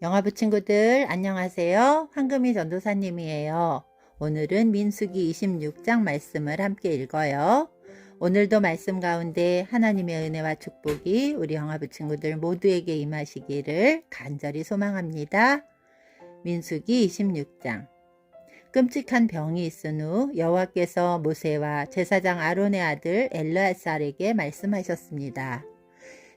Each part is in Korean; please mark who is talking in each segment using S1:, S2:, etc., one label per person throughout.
S1: 영화부 친구들 안녕하세요. 황금희 전도사님이에요. 오늘은 민수기 26장 말씀을 함께 읽어요. 오늘도 말씀 가운데 하나님의 은혜와 축복이 우리 영화부 친구들 모두에게 임하시기를 간절히 소망합니다. 민수기 26장. 끔찍한 병이 있은 후 여호와께서 모세와 제사장 아론의 아들 엘르아살에게 말씀하셨습니다.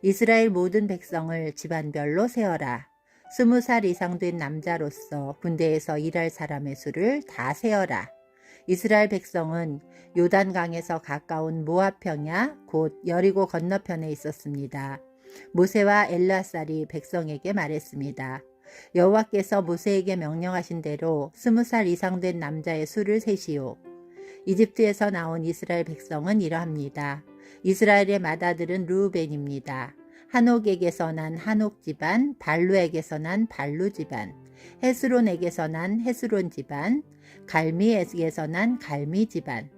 S1: 이스라엘 모든 백성을 집안별로 세어라. 20살 이상 된 남자로서 군대에서 일할 사람의 수를 다 세어라. 이스라엘 백성은 요단강에서 가까운 모압 평야 곧 여리고 건너편에 있었습니다. 모세와 엘르아살이 백성에게 말했습니다. 여호와께서 모세에게 명령하신 대로 20살 이상 된 남자의 수를 세시오. 이집트에서 나온 이스라엘 백성은 이러합니다. 이스라엘의 맏아들은 르우벤입니다. 한옥에게서 난 한옥 집안, 발루에게서 난 발루 집안, 헤스론에게서 난 헤스론 집안, 갈미에게서 난 갈미 집안.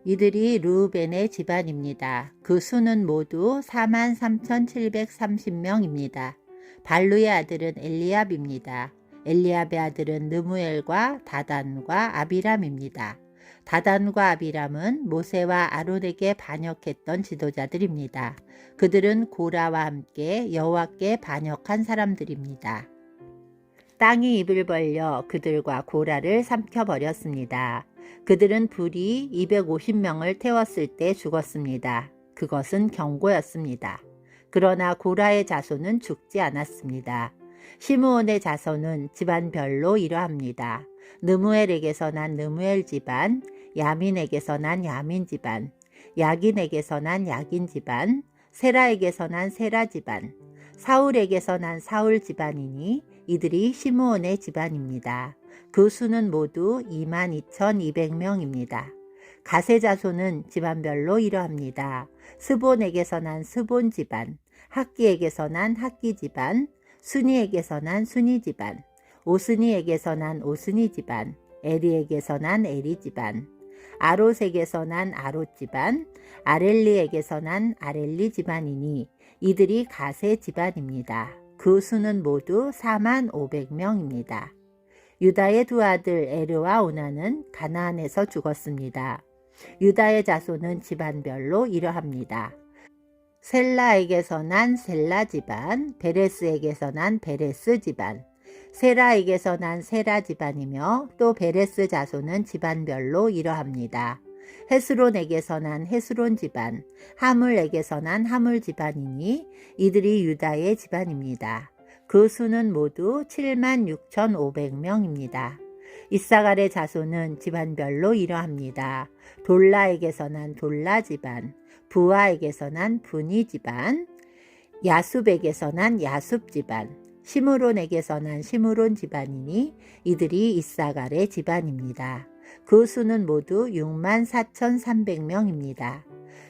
S1: 이들이 르우벤의 집안입니다. 그 수는 모두 43,730명입니다. 발루의 아들은 엘리압입니다. 엘리압의 아들은 느무엘과 다단과 아비람입니다. 다단과 아비람은 모세와 아론에게 반역했던 지도자들입니다. 그들은 고라와 함께 여호와께 반역한 사람들입니다. 땅이 입을 벌려 그들과 고라를 삼켜버렸습니다. 그들은 불이 250명을 태웠을 때 죽었습니다. 그것은 경고였습니다. 그러나 고라의 자손은 죽지 않았습니다. 시므온의 자손은 집안별로 이러합니다. 느무엘에게서 난 느무엘 집안, 야민에게서 난 야민 집안, 야긴에게서 난 야긴 집안, 세라에게서 난 세라 집안, 사울에게서 난 사울 집안이니 이들이 시므온의 집안입니다. 그 수는 모두 22,200명입니다. 가세 자손은 집안별로 이러합니다. 스본에게서 난 스본 집안, 학기에게서 난 학기 집안, 순이에게서 난 순이 집안, 오스니에게서 난 오스니 집안, 에리에게서 난 에리 집안, 아롯에게서 난 아롯 집안, 아렐리에게서 난 아렐리 집안이니 이들이 가세 집안입니다. 그 수는 모두 45,000명입니다. 유다의 두 아들 에르와 오나는 가나안에서 죽었습니다. 유다의 자손은 집안별로 이러합니다. 셀라에게서 난 셀라 집안, 베레스에게서 난 베레스 집안, 세라에게서 난 세라 집안이며 또 베레스 자손은 집안별로 이러합니다. 헤스론에게서 난 헤스론 집안, 하물에게서 난 하물 집안이니 이들이 유다의 집안입니다. 그 수는 모두 76,500명입니다. 이사갈의 자손은 집안별로 이러합니다. 돌라에게서 난 돌라 집안, 부아에게서 난 부니 집안, 야숲에게서 난 야숲 집안, 시므론에게서 난 시므론 집안이니 이들이 이사갈의 집안입니다. 그 수는 모두 64,300명입니다.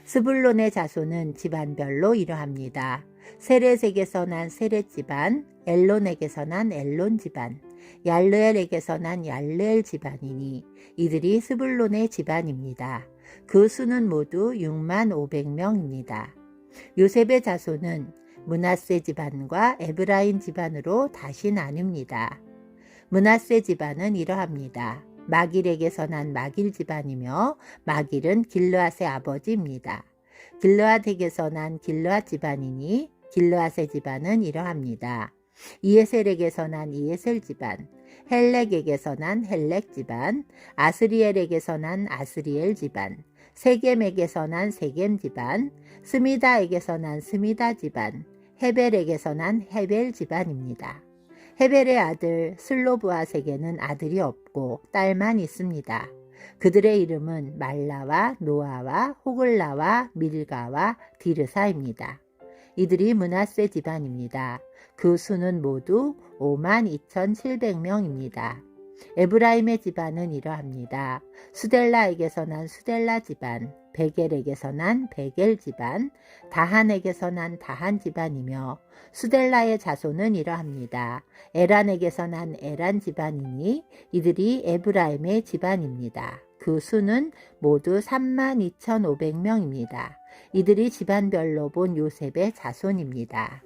S1: 스불론의 자손은 집안별로 이러합니다. 세렛에게서 난 세렛 집안, 엘론에게서 난 엘론 집안, 얄르엘에게서 난 얄르엘 집안이니 이들이 스불론의 집안입니다. 그 수는 모두 65,000명입니다. 요셉의 자손은 므낫세 집안과 에브라임 집안으로 다시 나뉩니다. 므낫세 집안은 이러합니다. 마길에게서 난 마길 집안이며 마길은 길르앗의 아버지입니다. 길르앗에게서 난 길르앗 집안이니 길르앗의 집안은 이러합니다. 이에셀에게서 난 이에셀 집안, 헬렉에게서 난 헬렉 집안, 아스리엘에게서 난 아스리엘 집안, 세겜에게서 난 세겜 집안, 스미다에게서 난 스미다 집안, 헤벨에게서 난 헤벨 집안입니다. 헤벨의 아들 슬로브앗에게는 아들이 없고 딸만 있습니다. 그들의 이름은 말라와 노아와 호글라와 밀가와 디르사입니다. 이들이 므낫세 집안입니다. 그 수는 모두 52,700명입니다. 에브라임의 집안은 이러합니다. 수델라에게서 난 수델라 집안, 베겔에게서 난 베겔 집안, 다한에게서 난 다한 집안이며 수델라의 자손은 이러합니다. 에란에게서 난 에란 집안이니 이들이 에브라임의 집안입니다. 그 수는 모두 32,500명입니다. 이들이 집안별로 본 요셉의 자손입니다.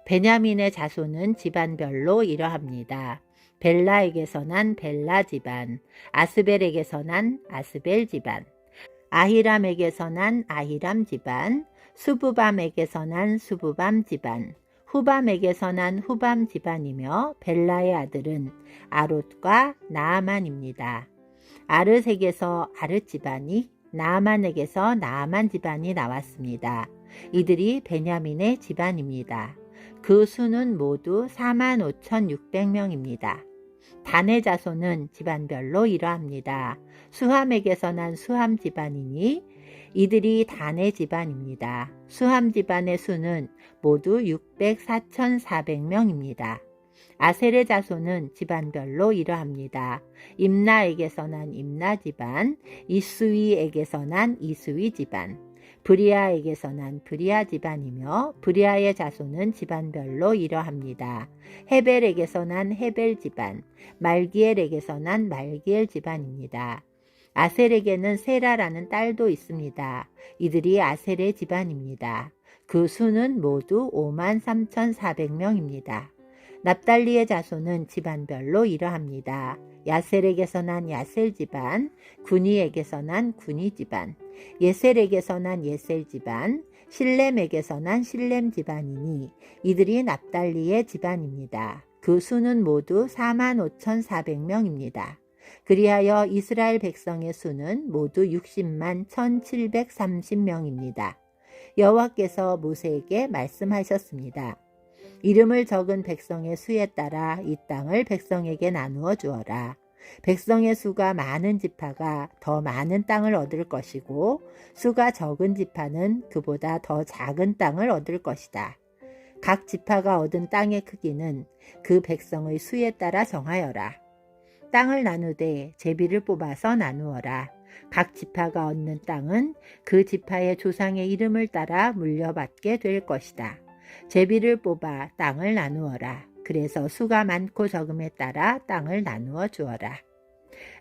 S1: 베냐민의 자손은 집안별로 이러합니다. 벨라에게서 난 벨라 집안, 아스벨에게서 난 아스벨 집안, 아히람에게서 난 아히람 집안, 수부밤에게서 난 수부밤 집안, 후밤에게서 난 후밤 집안이며 벨라의 아들은 아롯과 나아만입니다. 아르색에서 아르 집안이, 나아만에게서 나아만 집안이 나왔습니다. 이들이 베냐민의 집안입니다. 그 수는 모두 45,600명입니다. 단의 자손은 집안별로 이러합니다. 수함에게서 난 수함 집안이니 이들이 단의 집안입니다. 수함 집안의 수는 모두 604,400명입니다. 아셀의 자손은 집안별로 이러합니다. 임나에게서 난 임나 집안, 이스위에게서 난 이스위 집안, 브리아에게서 난 브리아 집안이며 브리아의 자손은 집안별로 이러합니다. 헤벨에게서 난 헤벨 집안, 말기엘에게서 난 말기엘 집안입니다. 아셀에게는 세라라는 딸도 있습니다. 이들이 아셀의 집안입니다. 그 수는 모두 53,400명입니다. 납달리의 자손은 집안별로 이러합니다. 야셀에게서 난 야셀 집안, 구니에게서 난 구니 집안, 예셀에게서 난 예셀 집안, 실렘에게서 난 실렘 집안이니 이들이 납달리의 집안입니다. 그 수는 모두 45,400명입니다. 그리하여 이스라엘 백성의 수는 모두 60만 1,730명입니다. 여호와께서 모세에게 말씀하셨습니다. 이름을 적은 백성의 수에 따라 이 땅을 백성에게 나누어 주어라. 백성의 수가 많은 지파가 더 많은 땅을 얻을 것이고 수가 적은 지파는 그보다 더 작은 땅을 얻을 것이다. 각 지파가 얻은 땅의 크기는 그 백성의 수에 따라 정하여라. 땅을 나누되 제비를 뽑아서 나누어라. 각 지파가 얻는 땅은 그 지파의 조상의 이름을 따라 물려받게 될 것이다. 제비를 뽑아 땅을 나누어라. 그래서 수가 많고 적음에 따라 땅을 나누어 주어라.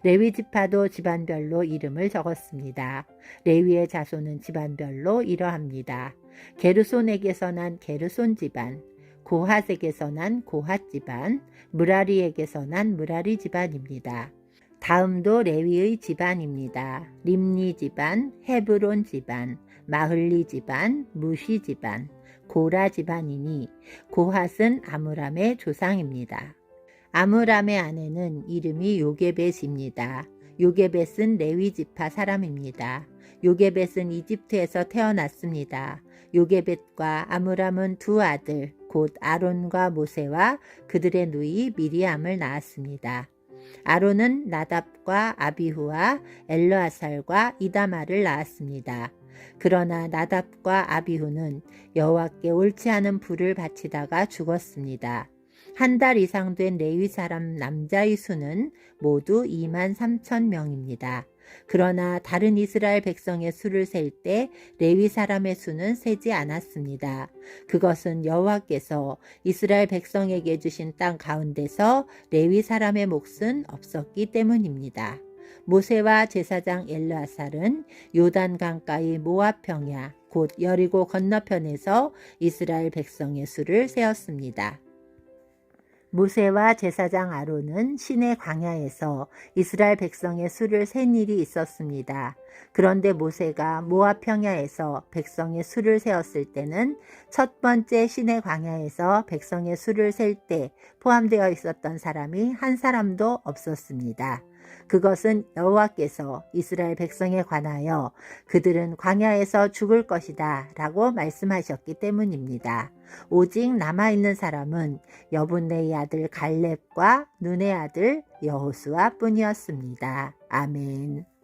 S1: 레위 지파도 집안별로 이름을 적었습니다. 레위의 자손은 집안별로 이러합니다. 게르손에게서 난 게르손 집안, 고핫에게서 난 고핫 집안, 무라리에게서 난 무라리 집안입니다. 다음도 레위의 집안입니다. 림니 집안, 헤브론 집안, 마흘리 집안, 무시 집안, 고라 집안이니 고핫은 아므람의 조상입니다. 아므람의 아내는 이름이 요게벳입니다. 요게벳은 레위 지파 사람입니다. 요게벳은 이집트에서 태어났습니다. 요게벳과 아므람은 두 아들 곧 아론과 모세와 그들의 누이 미리암을 낳았습니다. 아론은 나답과 아비후와 엘르아살과 이다말을 낳았습니다. 그러나 나답과 아비후는 여호와께 옳지 않은 불을 바치다가 죽었습니다. 한 달 이상 된 레위 사람 남자의 수는 모두 23,000명입니다. 그러나 다른 이스라엘 백성의 수를 셀 때 레위 사람의 수는 세지 않았습니다. 그것은 여호와께서 이스라엘 백성에게 주신 땅 가운데서 레위 사람의 몫은 없었기 때문입니다. 모세와 제사장 엘르아살은 요단 강가의 모압 평야 곧 여리고 건너편에서 이스라엘 백성의 수를 세었습니다. 모세와 제사장 아론은 시내 광야에서 이스라엘 백성의 수를 센 일이 있었습니다. 그런데 모세가 모압 평야에서 백성의 수를 세었을 때는 첫 번째 시내 광야에서 백성의 수를 셀 때 포함되어 있었던 사람이 한 사람도 없었습니다. 그것은 여호와께서 이스라엘 백성에 관하여 그들은 광야에서 죽을 것이다 라고 말씀하셨기 때문입니다. 오직 남아있는 사람은 여분네의 아들 갈렙과 눈의 아들 여호수아 뿐이었습니다. 아멘.